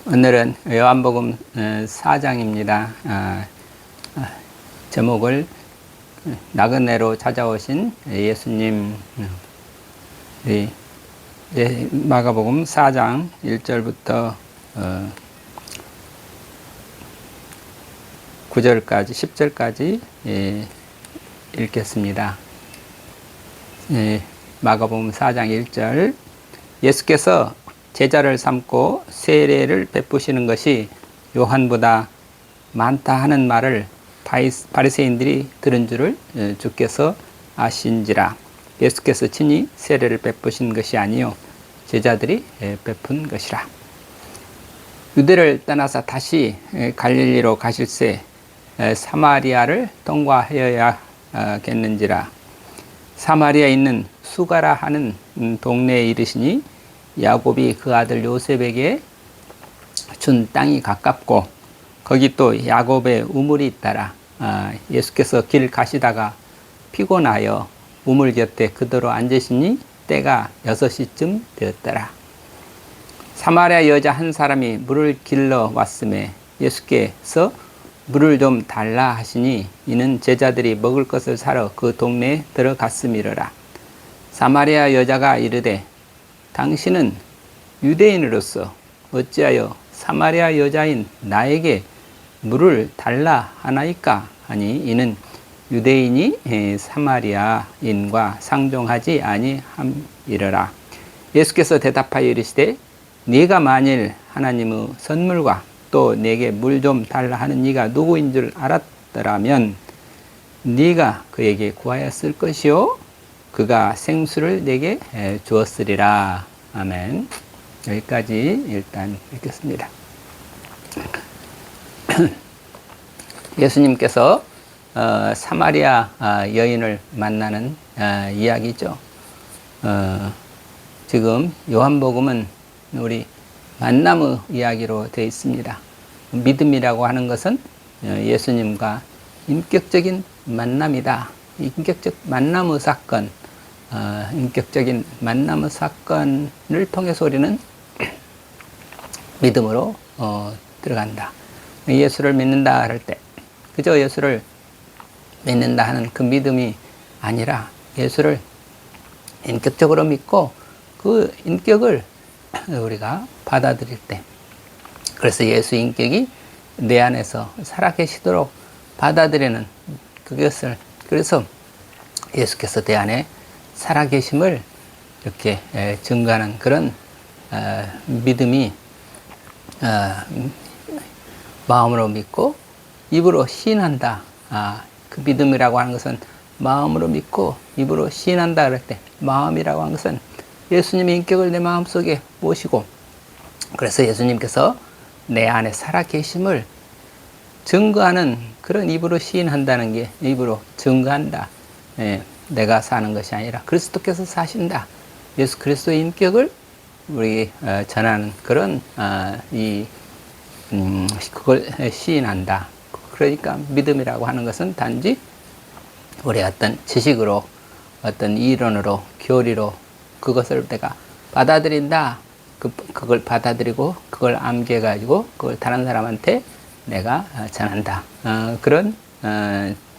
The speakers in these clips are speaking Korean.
오늘은 요한복음 4장입니다. 제목을 나그네로 찾아오신 예수님. 마가복음 4장 1절부터 9절까지 10절까지 읽겠습니다. 마가복음 4장 1절. 예수께서 제자를 삼고 세례를 베푸시는 것이 요한보다 많다 하는 말을 바리새인들이 들은 줄을 주께서 아신지라. 예수께서 친히 세례를 베푸신 것이 아니요 제자들이 베푼 것이라. 유대를 떠나서 다시 갈릴리로 가실새 사마리아를 통과하여야겠는지라. 사마리아에 있는 수가라 하는 동네에 이르시니 야곱이 그 아들 요셉에게 준 땅이 가깝고 거기 또 야곱의 우물이 있더라. 예수께서 길 가시다가 피곤하여 우물 곁에 그대로 앉으시니 때가 6시쯤 되었더라. 사마리아 여자 한 사람이 물을 길러 왔음에 예수께서 물을 좀 달라 하시니 이는 제자들이 먹을 것을 사러 그 동네에 들어갔음이러라. 사마리아 여자가 이르되 당신은 유대인으로서 어찌하여 사마리아 여자인 나에게 물을 달라 하나이까 하니 이는 유대인이 사마리아인과 상종하지 아니함이러라. 예수께서 대답하여 이르시되 네가 만일 하나님의 선물과 또 내게 물 좀 달라 하는 이가 누구인 줄 알았더라면 네가 그에게 구하였을 것이요 그가 생수를 내게 주었으리라. 아멘. 여기까지 일단 읽겠습니다. 예수님께서 사마리아 여인을 만나는 이야기죠. 지금 요한복음은 우리 만남의 이야기로 되어 있습니다. 믿음이라고 하는 것은 예수님과 인격적인 만남이다. 인격적 만남의 사건, 인격적인 만남의 사건을 통해서 우리는 믿음으로 들어간다. 예수를 믿는다 할 때 그저 예수를 믿는다 하는 그 믿음이 아니라 예수를 인격적으로 믿고 그 인격을 우리가 받아들일 때, 그래서 예수 인격이 내 안에서 살아계시도록 받아들이는 그것을, 그래서 예수께서 내 안에 살아계심을 이렇게 증거하는 그런 믿음이 마음으로 믿고 입으로 시인한다. 그 믿음이라고 하는 것은 마음으로 믿고 입으로 시인한다 그럴 때, 마음이라고 하는 것은 예수님의 인격을 내 마음속에 모시고, 그래서 예수님께서 내 안에 살아계심을 증거하는 그런 입으로 시인한다는 게, 입으로 증거한다. 내가 사는 것이 아니라 그리스도께서 사신다. 예수 그리스도의 인격을 우리 전하는 그런 그걸 시인한다. 그러니까 믿음이라고 하는 것은 단지 우리 어떤 지식으로, 어떤 이론으로, 교리로 그것을 내가 받아들인다. 그걸 받아들이고 그걸 암기해가지고 그걸 다른 사람한테 내가 전한다. 그런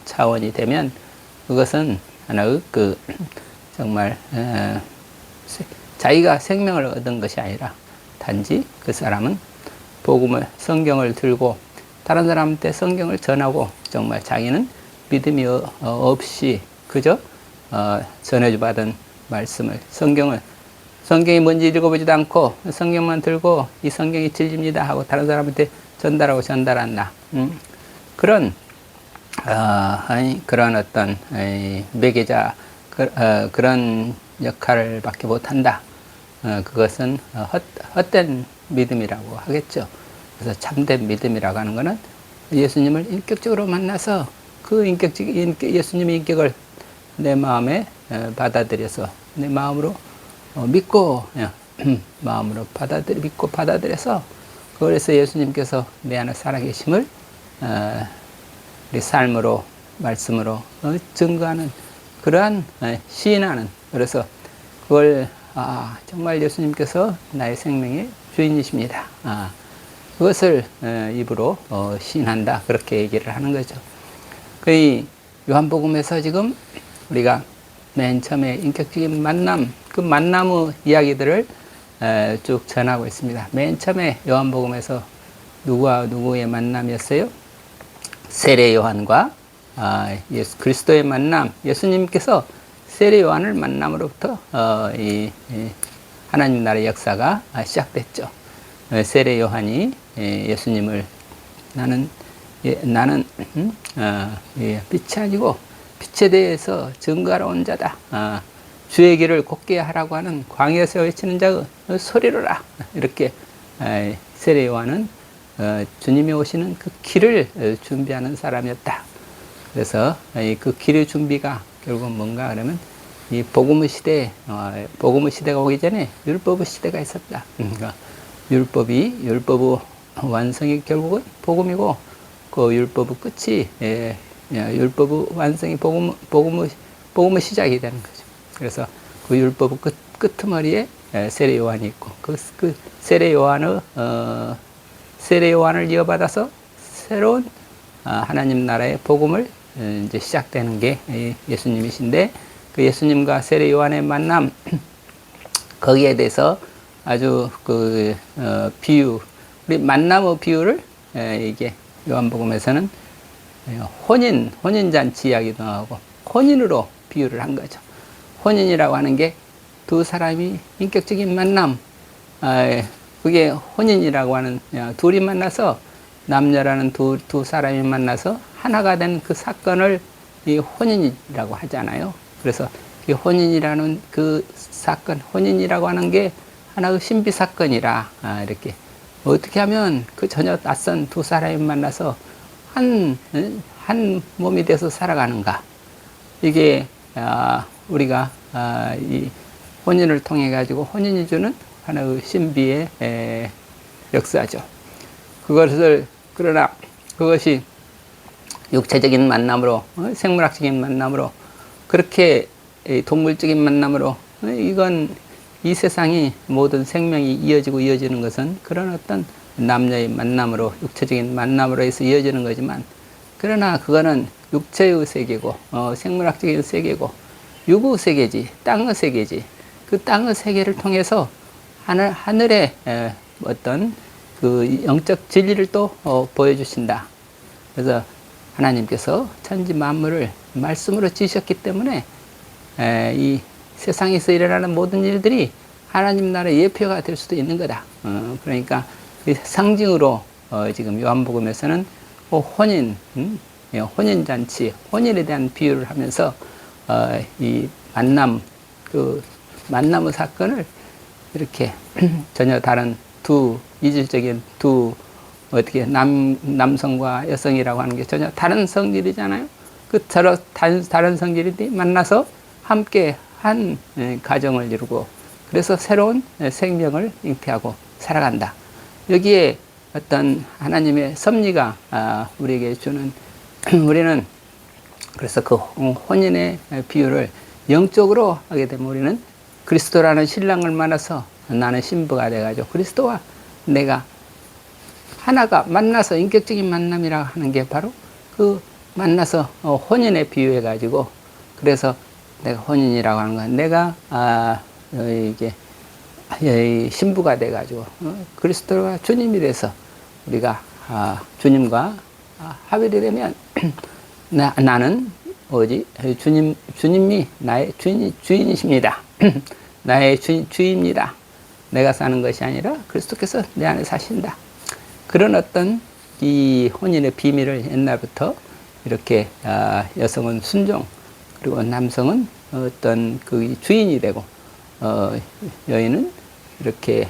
차원이 되면 그것은 하나의 정말 자기가 생명을 얻은 것이 아니라 단지 그 사람은 복음을, 성경을 들고 다른 사람한테 성경을 전하고 정말 자기는 믿음이 없이 그저 전해주받은 말씀을, 성경이 뭔지 읽어보지도 않고 성경만 들고 이 성경이 진리입니다 하고 다른 사람한테 전달한다. 그런 어떤 매개자, 그런 역할을 밖에 못한다. 그것은 헛된 믿음이라고 하겠죠. 그래서 참된 믿음이라고 하는 것은 예수님을 인격적으로 만나서 그 예수님의 인격을 내 마음에 받아들여서 내 마음으로 믿고 마음으로 믿고 받아들여서, 그래서 예수님께서 내 안에 살아계심을 우리 삶으로, 말씀으로 증거하는 그러한 시인하는, 그래서 그걸 정말 예수님께서 나의 생명의 주인이십니다. 그것을 입으로 시인한다. 그렇게 얘기를 하는 거죠. 그 요한복음에서 지금 우리가 맨 처음에 인격적인 만남, 그 만남의 이야기들을 쭉 전하고 있습니다. 맨 처음에 요한복음에서 누구와 누구의 만남이었어요? 세례 요한과 예수 그리스도의 만남. 예수님께서 세례 요한을 만남으로부터 하나님 나라의 역사가 시작됐죠. 세례 요한이 예수님을 나는 빛이 아니고 빛에 대해서 증거하러 온 자다. 주의 길을 곧게 하라고 하는 광야에서 외치는 자의 소리로라. 이렇게 세례 요한은 주님이 오시는 그 길을 준비하는 사람이었다. 그래서 그 길의 준비가 결국 뭔가 그러면 이 복음의 시대가 오기 전에 율법의 시대가 있었다. 그러니까 율법의 완성이 결국은 복음이고, 그 율법의 끝이 율법의 완성이 복음의 시작이 되는 거죠. 그래서 그 율법의 끄트머리에 세례 요한이 있고, 그 세례 요한을 이어받아서 새로운 하나님 나라의 복음을 이제 시작되는 게 예수님이신데, 그 예수님과 세례 요한의 만남, 거기에 대해서 아주 비유, 우리 만남의 비유를 이게 요한복음에서는 혼인잔치 이야기도 하고 혼인으로 비유를 한 거죠. 혼인이라고 하는 게 두 사람이 인격적인 만남, 그게 혼인이라고 하는, 둘이 만나서, 남녀라는 두 사람이 만나서 하나가 된 그 사건을 이 혼인이라고 하잖아요. 그래서 이 혼인이라는 그 사건, 혼인이라고 하는 게 하나의 신비 사건이라, 이렇게 어떻게 하면 그 전혀 낯선 두 사람이 만나서 한 몸이 돼서 살아가는가. 이게 우리가 이 혼인을 통해 가지고 혼인이 주는 하나의 신비의 역사죠. 그러나 그것이 육체적인 만남으로, 생물학적인 만남으로, 그렇게 동물적인 만남으로, 이건 이 세상이 모든 생명이 이어지는 것은 그런 어떤 남녀의 만남으로, 육체적인 만남으로 해서 이어지는 거지만, 그러나 그거는 육체의 세계고, 생물학적인 세계고, 육의 세계지, 땅의 세계지. 그 땅의 세계를 통해서 하늘의 어떤 그 영적 진리를 또 보여주신다. 그래서 하나님께서 천지 만물을 말씀으로 지으셨기 때문에 이 세상에서 일어나는 모든 일들이 하나님 나라의 예표가 될 수도 있는 거다. 그러니까 상징으로 지금 요한복음에서는 혼인잔치, 혼인에 대한 비유를 하면서 이 만남의 사건을 이렇게 전혀 다른 이질적인 남성과 여성이라고 하는 게 전혀 다른 성질이잖아요. 다른 성질이 만나서 함께 한 가정을 이루고, 그래서 새로운 생명을 잉태하고 살아간다. 여기에 어떤 하나님의 섭리가 우리에게 주는, 우리는 그래서 그 혼인의 비유를 영적으로 하게 되면 우리는 그리스도라는 신랑을 만나서 나는 신부가 돼가지고 그리스도와 내가 하나가 만나서 인격적인 만남이라 하는 게 바로 그 만나서 혼인에 비유해가지고, 그래서 내가 혼인이라고 하는 건 내가 이게 신부가 돼가지고 그리스도가 주님이 돼서 우리가 주님과 합일이 되면 나는 주님이 나의 주인이십니다. 나의 주입니다. 내가 사는 것이 아니라 그리스도께서 내 안에 사신다. 그런 어떤 이 혼인의 비밀을 옛날부터 이렇게 여성은 순종, 그리고 남성은 어떤 그 주인이 되고, 여인은 이렇게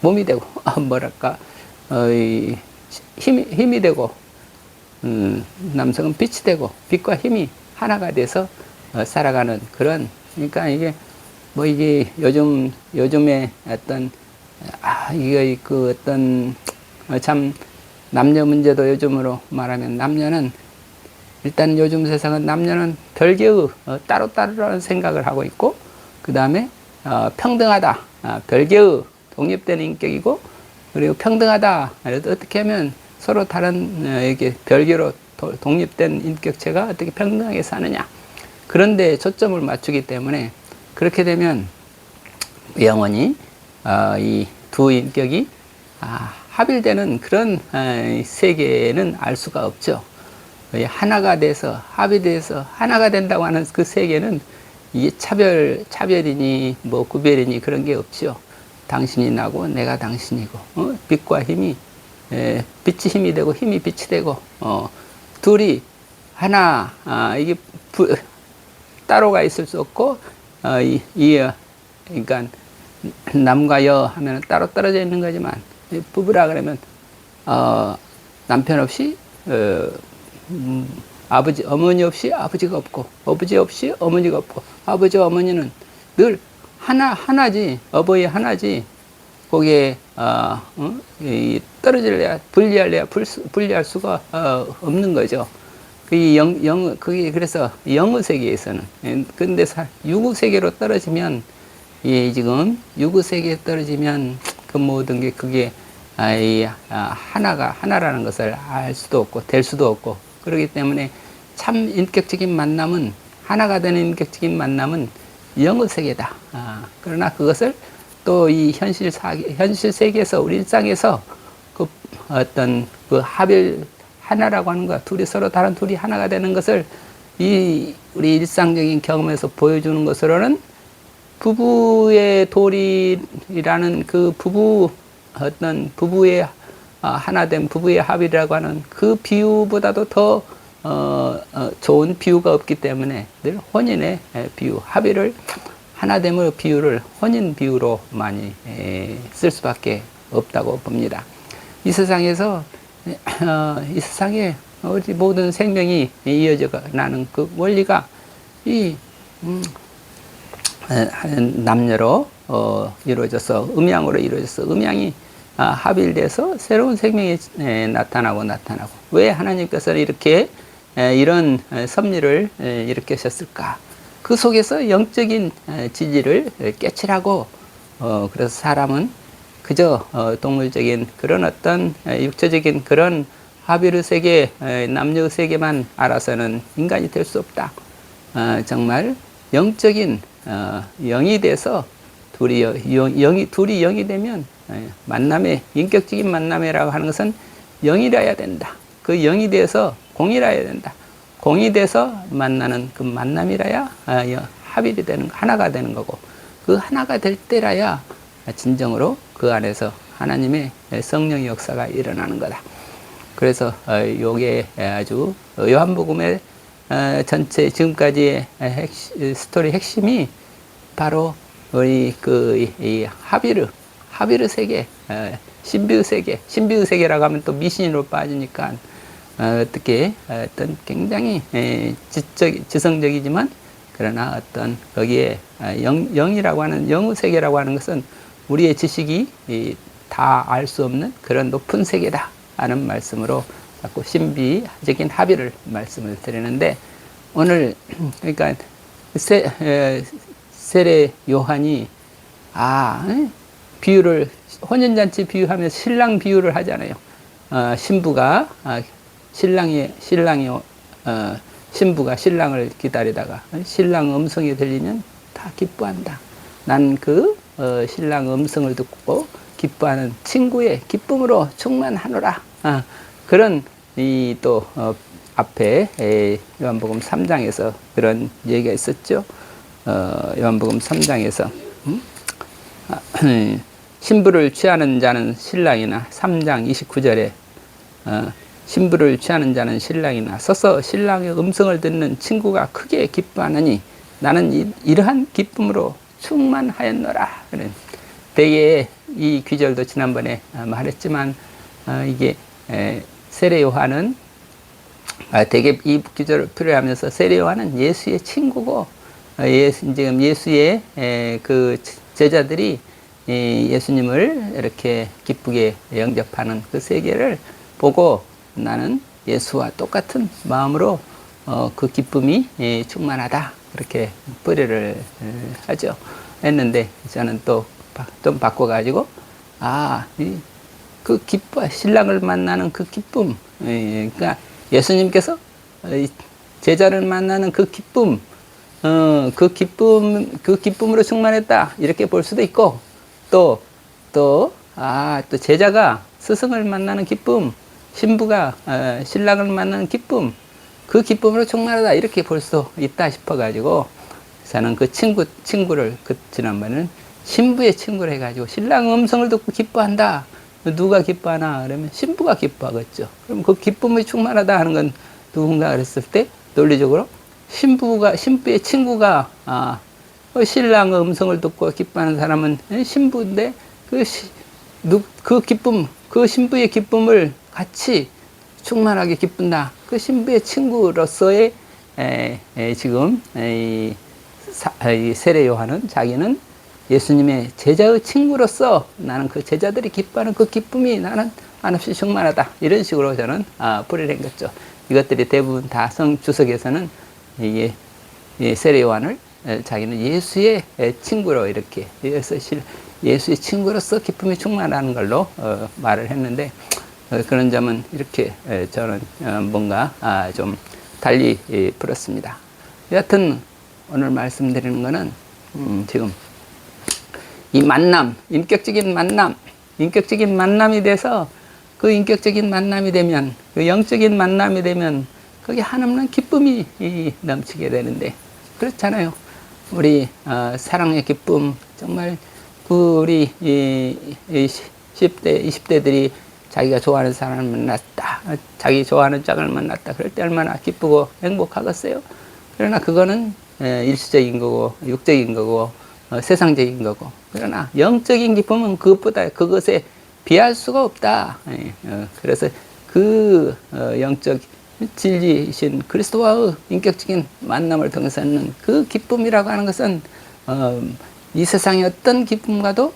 몸이 되고, 뭐랄까 힘이 되고, 남성은 빛이 되고, 빛과 힘이 하나가 돼서 살아가는 그런, 그러니까 이게 요즘에 어떤 이게 그 어떤 참 남녀 문제도 요즘으로 말하면 남녀는 일단 요즘 세상은 남녀는 별개의 따로따로라는 생각을 하고 있고, 그 다음에 평등하다, 별개의 독립된 인격이고 그리고 평등하다. 그래도 어떻게 하면 서로 다른 이렇게 별개로 독립된 인격체가 어떻게 평등하게 사느냐. 그런데 초점을 맞추기 때문에 그렇게 되면 영원히 이 두 인격이 합일되는 그런 세계는 알 수가 없죠. 하나가 돼서 합의돼서 하나가 된다고 하는 그 세계는 이게 차별이니 뭐 구별이니 그런 게 없죠. 당신이 나고 내가 당신이고 빛과 힘이 빛이 힘이 되고 힘이 빛이 되고 둘이 하나 이게 따로가 있을 수 없고 그러니까 남과 여 하면 따로 떨어져 있는 거지만 부부라 그러면 남편 없이 어머니 없이 아버지가 없고 아버지 없이 어머니가 없고 아버지와 어머니는 늘 하나지 어버이 하나지 거기에 떨어질래야 분리할 수가 없는 거죠. 그게 그래서 영의 세계에서는 근데 유구 세계로 떨어지면 지금 유구 세계에 떨어지면 그 모든 게 그게 하나라는 것을 알 수도 없고 될 수도 없고 그렇기 때문에 참 인격적인 만남은 하나가 되는 인격적인 만남은 영의 세계다. 그러나 그것을 또 이 현실 세계에서 우리 일상에서 그 어떤 그 합일 하나라고 하는 것, 둘이 서로 다른 둘이 하나가 되는 것을 우리 일상적인 경험에서 보여주는 것으로는 부부의 도리라는 그 부부의 하나된 부부의 합이라고 하는 그 비유보다도 더 좋은 비유가 없기 때문에 늘 혼인의 비유, 합의를 하나됨의 비유를 혼인 비유로 많이 쓸 수밖에 없다고 봅니다. 이 세상에서 이 세상에 모든 생명이 이어져 나는 그 원리가 이 남녀로 이루어져서 음양으로 이루어져서 음양이 합일돼서 새로운 생명이 나타나고 왜 하나님께서는 이렇게 이런 섭리를 일으키셨을까? 그 속에서 영적인 지지를 깨치라고 그래서 사람은 그저 동물적인 그런 어떤 육체적인 그런 합의의 세계, 남녀의 세계만 알아서는 인간이 될 수 없다. 정말 영적인 영이 돼서 둘이 영이 되면 인격적인 만남이라고 하는 것은 영이라야 된다. 그 영이 돼서 공이라야 된다. 공이 돼서 만나는 그 만남이라야 합일이 되는 하나가 되는 거고 그 하나가 될 때라야 진정으로 그 안에서 하나님의 성령의 역사가 일어나는 거다. 그래서 요게 아주 요한복음의 전체 지금까지의 스토리 핵심이 바로 우리 이 합의의 세계, 신비의 세계라고 하면 또 미신으로 빠지니까 어떻게 어떤 굉장히 지성적이지만 그러나 어떤 거기에 영이라고 하는 영의 세계라고 하는 것은 우리의 지식이 다 알 수 없는 그런 높은 세계다 하는 말씀으로 자꾸 신비적인 합의를 말씀을 드리는데 오늘 그러니까 세례 요한이 비유를 혼인잔치 비유하면서 신랑 비유를 하잖아요. 신부가 신부가 신랑을 기다리다가 신랑 음성이 들리면 다 기뻐한다. 난 그 신랑 음성을 듣고 기뻐하는 친구의 기쁨으로 충만하노라. 그런 또 앞에 요한복음 3장에서 그런 얘기가 있었죠. 요한복음 3장에서 신부를 취하는 자는 신랑이나 3장 29절에 신부를 취하는 자는 신랑이나 서서 신랑의 음성을 듣는 친구가 크게 기뻐하느니 나는 이러한 기쁨으로 충만하였노라. 대개 이 귀절도 지난번에 말했지만 이게 세례 요한은 대개 이 귀절을 필요하면서 세례 요한은 예수의 친구고 지금 예수의 그 제자들이 예수님을 이렇게 기쁘게 영접하는 그 세계를 보고 나는 예수와 똑같은 마음으로 그 기쁨이 충만하다 그렇게 뿌리를 하죠. 했는데 저는 또 좀 바꿔가지고 그 기뻐, 신랑을 만나는 그 기쁨. 그러니까 예수님께서 제자를 만나는 그 기쁨, 그 기쁨으로 충만했다. 이렇게 볼 수도 있고, 또 제자가 스승을 만나는 기쁨, 신부가 신랑을 만나는 기쁨, 그 기쁨으로 충만하다. 이렇게 볼 수 있다 싶어가지고, 저는 그 친구를, 지난번에는 신부의 친구를 해가지고, 신랑 음성을 듣고 기뻐한다. 누가 기뻐하나? 그러면 신부가 기뻐하겠죠. 그럼 그 기쁨이 충만하다 하는 건 누군가 그랬을 때, 논리적으로, 신부의 친구가, 신랑 음성을 듣고 기뻐하는 사람은 신부인데, 그 기쁨, 그 신부의 기쁨을 같이 충만하게 기쁜다. 그 신부의 친구로서의 지금 이 세례 요한은 자기는 예수님의 제자의 친구로서 나는 그 제자들이 기뻐하는 그 기쁨이 나는 한없이 충만하다. 이런 식으로 저는 뿌리를 헹겼죠. 이것들이 대부분 다 성주석에서는 이게 세례 요한을 자기는 예수의 친구로 이렇게 예수의 친구로서 기쁨이 충만하는 걸로 말을 했는데, 그런 점은 이렇게 저는 뭔가 좀 달리 풀었습니다. 여하튼 오늘 말씀드리는 거는 지금 이 만남, 인격적인 만남이 돼서 그 인격적인 만남이 되면, 그 영적인 만남이 되면 거기 한없는 기쁨이 넘치게 되는데, 그렇잖아요. 우리 사랑의 기쁨, 정말 우리 10대, 20대들이 자기가 좋아하는 사람을 만났다, 자기 좋아하는 짝을 만났다, 그럴 때 얼마나 기쁘고 행복하겠어요. 그러나 그거는 일시적인 거고, 육적인 거고, 세상적인 거고, 그러나 영적인 기쁨은 그것에 비할 수가 없다. 그래서 그 영적 진리이신 그리스도와의 인격적인 만남을 통해서는 그 기쁨이라고 하는 것은 이 세상의 어떤 기쁨과도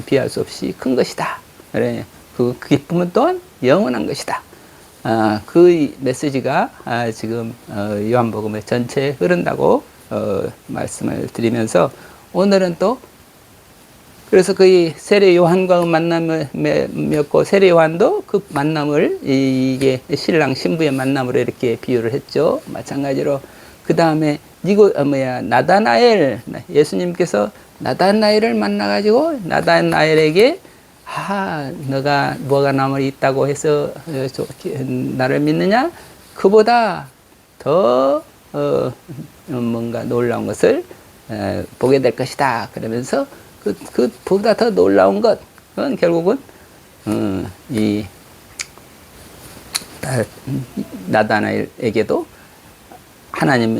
비할 수 없이 큰 것이다. 그래, 그 기쁨은 또한 영원한 것이다. 그 메시지가 지금 요한복음의 전체에 흐른다고 말씀을 드리면서, 오늘은 또 그래서 그 세례 요한과의 만남을 맺고, 세례 요한도 그 만남을 이게 신랑 신부의 만남으로 이렇게 비유를 했죠. 마찬가지로 그 다음에 나다나엘, 예수님께서 나다나엘을 만나가지고 나다나엘에게 너가 뭐가 남을 있다고 해서 나를 믿느냐? 그보다 더 뭔가 놀라운 것을 보게 될 것이다. 그러면서 그보다 더 놀라운 것, 그건 결국은 이 나다나엘에게도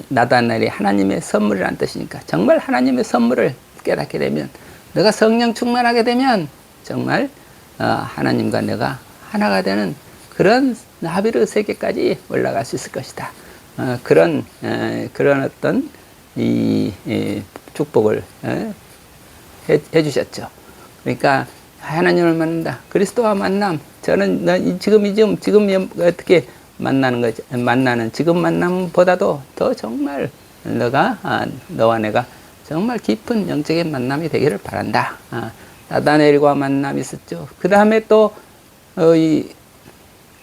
나다나엘이 하나님의 선물이라는 뜻이니까, 정말 하나님의 선물을 깨닫게 되면, 내가 성령 충만하게 되면 정말 하나님과 내가 하나가 되는 그런 하비르 세계까지 올라갈 수 있을 것이다. 그런 어떤 이 축복을 해주셨죠. 그러니까 하나님을 만난다, 그리스도와 만남. 저는 지금 어떻게 만나는 지금 만남보다도 더 정말 너와 내가 정말 깊은 영적인 만남이 되기를 바란다. 나다나엘과 만남이 있었죠. 그 다음에 또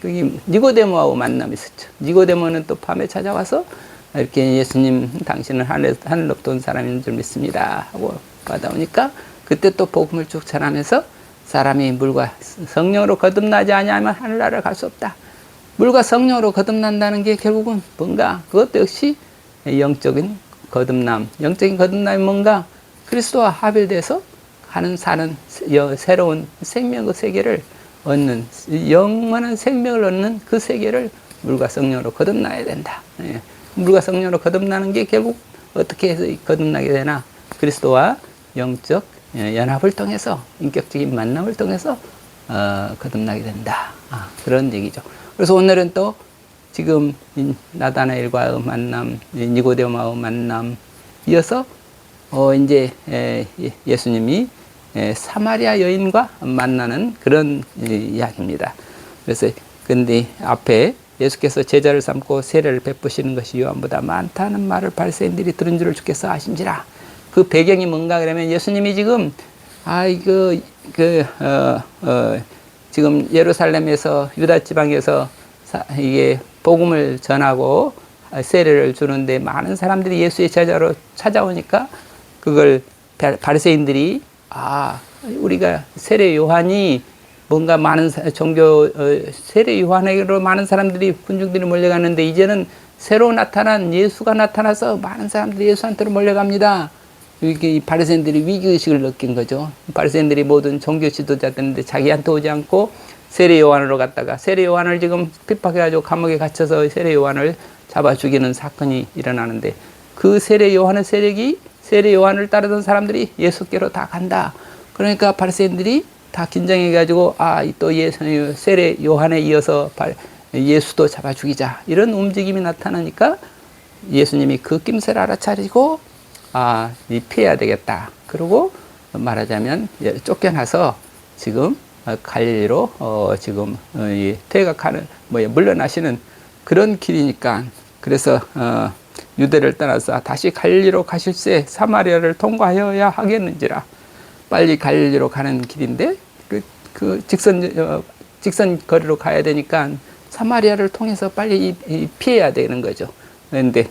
니고데모하고 만남이 있었죠. 니고데모는 또 밤에 찾아와서 이렇게 예수님, 당신은 하늘로부터 온 사람인 줄 믿습니다 하고 받아오니까, 그때 또 복음을 쭉 전하면서 사람이 물과 성령으로 거듭나지 아니하면 하늘나라를 갈 수 없다. 물과 성령으로 거듭난다는 게 결국은 뭔가, 그것도 역시 영적인 거듭남이 뭔가 그리스도와 합일돼서 사는 새로운 생명의 세계를 얻는, 영원한 생명을 얻는 그 세계를 물과 성령으로 거듭나야 된다. 물과 성령으로 거듭나는 게 결국 어떻게 해서 거듭나게 되나? 그리스도와 영적 연합을 통해서, 인격적인 만남을 통해서 거듭나게 된다. 그런 얘기죠. 그래서 오늘은 또 지금 나다나엘과의 만남, 니고데모와의 만남 이어서 이제 예수님이 사마리아 여인과 만나는 그런 이야기입니다. 그래서 근데 앞에 예수께서 제자를 삼고 세례를 베푸시는 것이 요한보다 많다는 말을 바리새인들이 들은 줄을 주께서 아신지라. 그 배경이 뭔가 그러면, 예수님이 지금 지금 예루살렘에서 유다 지방에서 이게 복음을 전하고 세례를 주는데 많은 사람들이 예수의 제자로 찾아오니까 그걸 바리새인들이 우리가 세례 요한이 뭔가 많은 종교 세례 요한에게로 많은 사람들이 군중들이 몰려가는데 이제는 새로 나타난 예수가 나타나서 많은 사람들이 예수한테로 몰려갑니다. 이 바리새인들이 위기의식을 느낀 거죠. 바리새인들이 모든 종교 지도자들인데 자기한테 오지 않고 세례 요한으로 갔다가 세례 요한을 지금 핍박해가지고 감옥에 갇혀서 세례 요한을 잡아 죽이는 사건이 일어나는데 그 세례 요한의 세력이 세례 요한을 따르던 사람들이 예수께로 다 간다. 그러니까 바리새인들이 다 긴장해가지고 또 세례 요한에 이어서 예수도 잡아 죽이자 이런 움직임이 나타나니까 예수님이 그 낌새를 알아차리고 피해야 되겠다. 그러고 말하자면 쫓겨나서 지금 갈릴리로 지금 퇴각하는 물러나시는 그런 길이니까 그래서 유대를 떠나서 다시 갈릴리로 가실새 사마리아를 통과하여야 하겠는지라. 빨리 갈릴리로 가는 길인데 그 직선 거리로 가야 되니까 사마리아를 통해서 빨리 피해야 되는 거죠. 그런데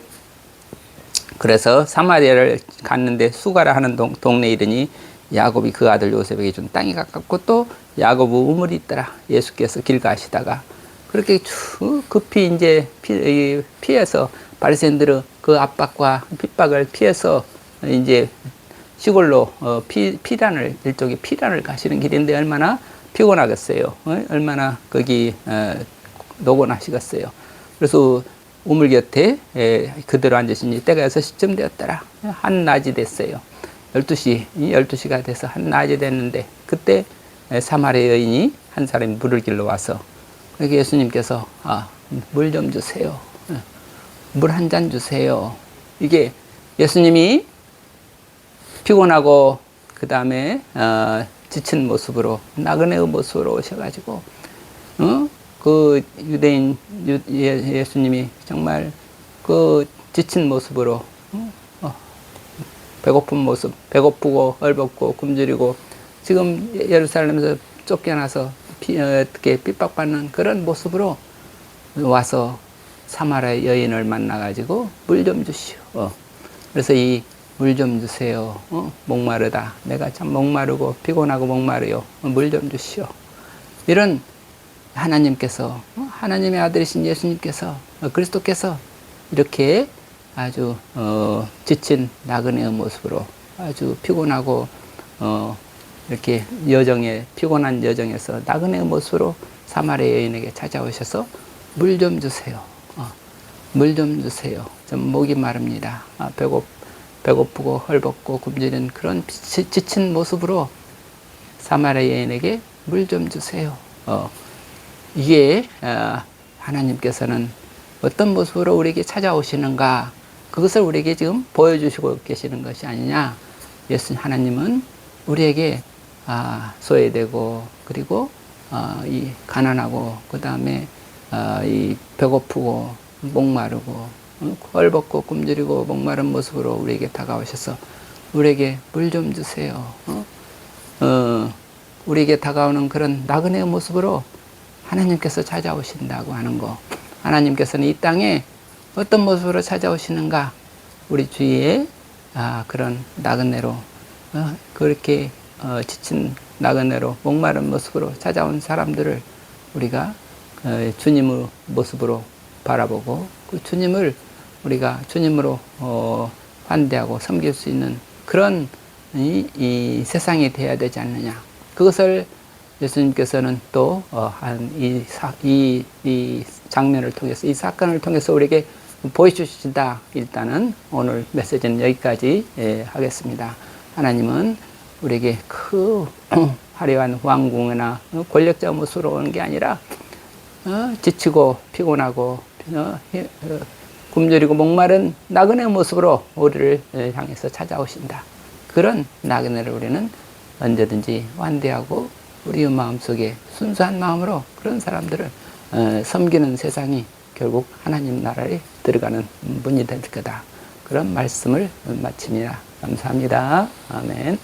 그래서 사마리아를 갔는데 수가라 하는 동네에 이르니 야곱이 그 아들 요셉에게 준 땅이 가깝고 또 야곱 우물이 있더라. 예수께서 길 가시다가 그렇게 급히 이제 피해서 바리새인들은 그 압박과 핍박을 피해서 이제 시골로 일종의 피란을 가시는 길인데 얼마나 피곤하겠어요. 얼마나 거기 노곤하시겠어요. 그래서 우물 곁에 그대로 앉으시니 때가 6시쯤 되었더라. 한낮이 됐어요. 12시가 돼서 한낮이 됐는데 그때 사마리아 여인이 한 사람이 물을 길러 와서 그렇게 예수님께서 물 좀 주세요. 물 한 잔 주세요. 이게 예수님이 피곤하고 그 다음에 지친 모습으로 나그네의 모습으로 오셔가지고 그 유대인 예수님이 정말 그 지친 모습으로 배고픈 모습, 배고프고 얼벗고 굶주리고 지금 예루살렘에서 쫓겨나서 어떻게 핍박받는 그런 모습으로 와서 사마리아 여인을 만나가지고 물 좀 주시오. 그래서 이 물 좀 주세요. 목마르다. 내가 참 목마르고 피곤하고 목마르요. 물 좀 주시오. 이런 하나님께서 하나님의 아들이신 예수님께서 그리스도께서 이렇게 아주 지친 나그네의 모습으로 아주 피곤하고 이렇게 피곤한 여정에서 나그네의 모습으로 사마리아 여인에게 찾아오셔서 물 좀 주세요. 물 좀 주세요. 좀 목이 마릅니다. 배고프고 헐벗고 굶주린 그런 지친 모습으로 사마리아 여인에게 물 좀 주세요. 이게 하나님께서는 어떤 모습으로 우리에게 찾아오시는가 그것을 우리에게 지금 보여주시고 계시는 것이 아니냐. 하나님은 우리에게 소외되고 그리고 이 가난하고 그 다음에 이 배고프고 목마르고 헐벗고 굶주리고 목마른 모습으로 우리에게 다가오셔서 우리에게 물 좀 주세요. 우리에게 다가오는 그런 나그네의 모습으로 하나님께서 찾아오신다고 하는 거. 하나님께서는 이 땅에 어떤 모습으로 찾아오시는가? 우리 주위에 그런 나그네로 그렇게 지친 나그네로 목마른 모습으로 찾아온 사람들을 우리가 주님의 모습으로 바라보고 그 주님을 우리가 주님으로 환대하고 섬길 수 있는 그런 이 세상이 되어야 되지 않느냐. 그것을 예수님께서는 또 이 장면을 통해서 이 사건을 통해서 우리에게 보여주신다. 일단은 오늘 메시지는 여기까지 하겠습니다. 하나님은 우리에게 그 화려한 왕궁이나 권력자 모습으로 오는 게 아니라 지치고 피곤하고 굶주리고 목마른 나그네 모습으로 우리를 향해서 찾아오신다. 그런 나그네를 우리는 언제든지 환대하고 우리의 마음속에 순수한 마음으로 그런 사람들을 섬기는 세상이 결국 하나님 나라에 들어가는 문이 될 거다. 그런 말씀을 마칩니다. 감사합니다. 아멘.